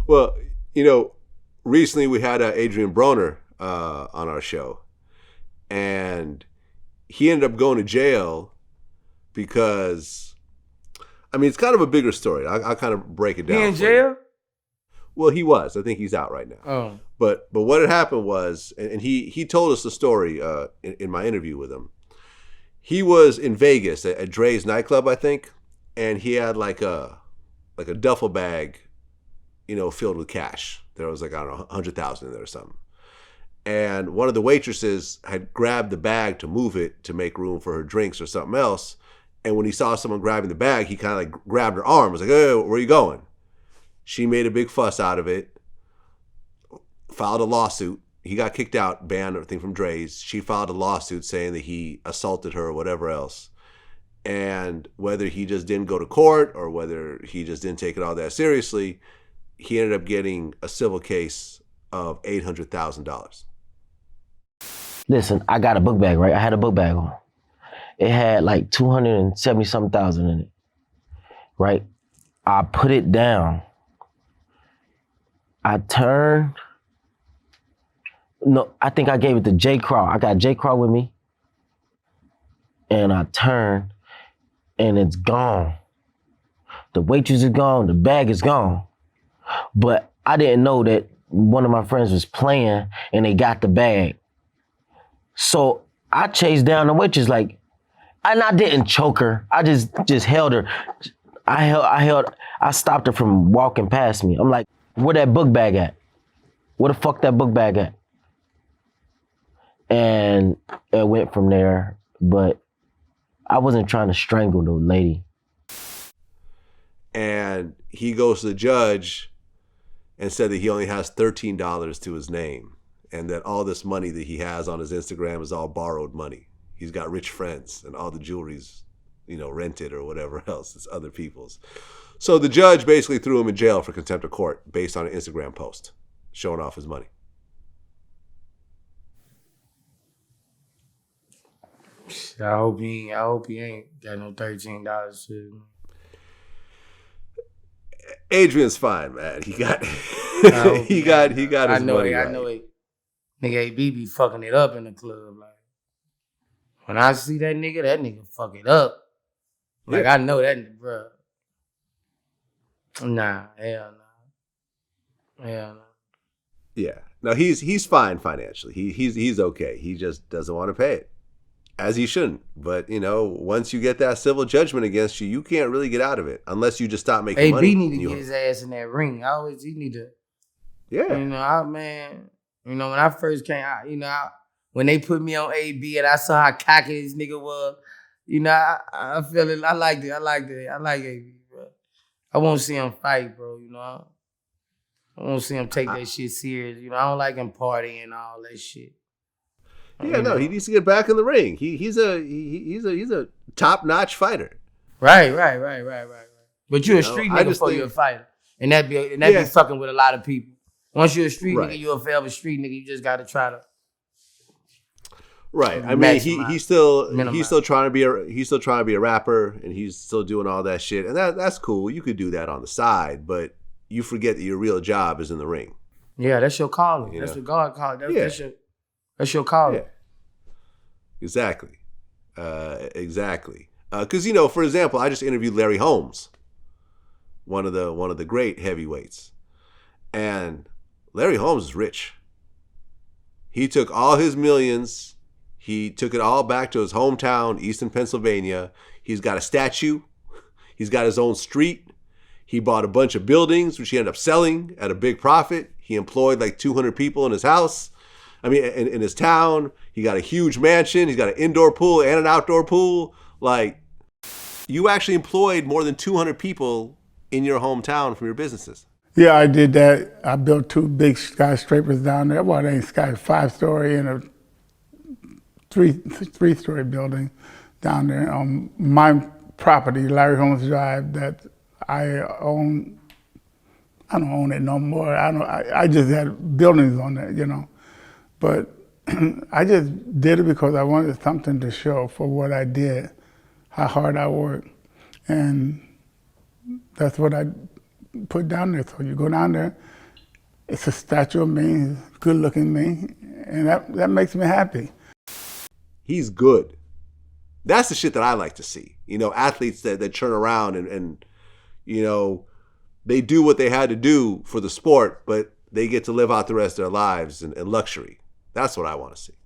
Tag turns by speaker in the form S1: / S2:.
S1: Well, recently we had Adrien Broner on our show, and he ended up going to jail because, it's kind of a bigger story. I'll kind of break it down.
S2: He in jail?
S1: Well, he was. I think he's out right now.
S2: Oh.
S1: But what had happened was, and he told us the story in my interview with him. He was in Vegas at Dre's nightclub, I think, and he had like a duffel bag, filled with cash. There was like, I don't know, 100,000 in there or something. And one of the waitresses had grabbed the bag to move it to make room for her drinks or something else. And when he saw someone grabbing the bag, he kind of like grabbed her arm. Was like, "Hey, where are you going?" She made a big fuss out of it, filed a lawsuit. He got kicked out, banned everything from Dre's. She filed a lawsuit saying that he assaulted her or whatever else. And whether he just didn't go to court or whether he just didn't take it all that seriously, he ended up getting a civil case of $800,000.
S3: Listen, I got a book bag, right? I had a book bag on. It had like 270-something thousand in it, right? I put it down. I turned. No, I think I gave it to J. Crow. I got J. Crow with me. And I turned, and it's gone. The waitress is gone. The bag is gone. But I didn't know that one of my friends was playing, and they got the bag. So I chased down the waitress and I didn't choke her. I just held her. I stopped her from walking past me. I'm like, where that book bag at? Where the fuck that book bag at? And it went from there, but I wasn't trying to strangle the lady.
S1: And he goes to the judge and said that he only has $13 to his name and that all this money that he has on his Instagram is all borrowed money. He's got rich friends and all the jewelry's, rented or whatever else. It's other people's. So the judge basically threw him in jail for contempt of court based on an Instagram post showing off his money.
S2: I hope he ain't got no $13 to.
S1: Adrian's fine, man. He got he got his money.
S2: I know it. Nigga AB be fucking it up in the club. Like when I see that nigga fuck it up. Like I know that, bro. Nah, hell no.
S1: Yeah, no, he's fine financially. He's okay. He just doesn't want to pay it, as he shouldn't. But once you get that civil judgment against you, you can't really get out of it unless you just stop making money.
S2: AB need to get his ass in that ring. He need to.
S1: Yeah.
S2: When I first came out, when they put me on AB and I saw how cocky this nigga was, I feel it. I liked it. I like AB, bro. I won't see him fight, bro. I won't see him take that shit serious. I don't like him partying and all that shit.
S1: Yeah, no, he needs to get back in the ring. He's a top-notch fighter.
S2: Right. But you're a street nigga before you're a fighter, and that be fucking with a lot of people. Once you're a street nigga, you're a forever street nigga. You just gotta try to.
S1: Right. I mean, he's still trying to be a rapper, and he's still doing all that shit, and that's cool. You could do that on the side, but you forget that your real job is in the ring.
S2: Yeah, that's your calling. That's what God called. That's your calling.
S1: Yeah. Exactly. Because for example, I just interviewed Larry Holmes, one of the great heavyweights, and Larry Holmes is rich. He took all his millions. He took it all back to his hometown, Easton, Pennsylvania. He's got a statue. He's got his own street. He bought a bunch of buildings, which he ended up selling at a big profit. He employed like 200 people in his house. In his town. He got a huge mansion. He's got an indoor pool and an outdoor pool. Like, you actually employed more than 200 people in your hometown from your businesses.
S4: Yeah, I did that. I built 2 big skyscrapers down there. Well, they ain't 5-story and a three-story building down there on my property, Larry Holmes Drive, that I own. I don't own it no more. I just had buildings on there, But I just did it because I wanted something to show for what I did, how hard I worked. And that's what I put down there. So you go down there It's a statue of me, good looking me, and that makes me happy.
S1: He's good. That's the shit that I like to see. You know, athletes that turn around and you know, they do what they had to do for the sport, but they get to live out the rest of their lives in luxury. That's what I want to see.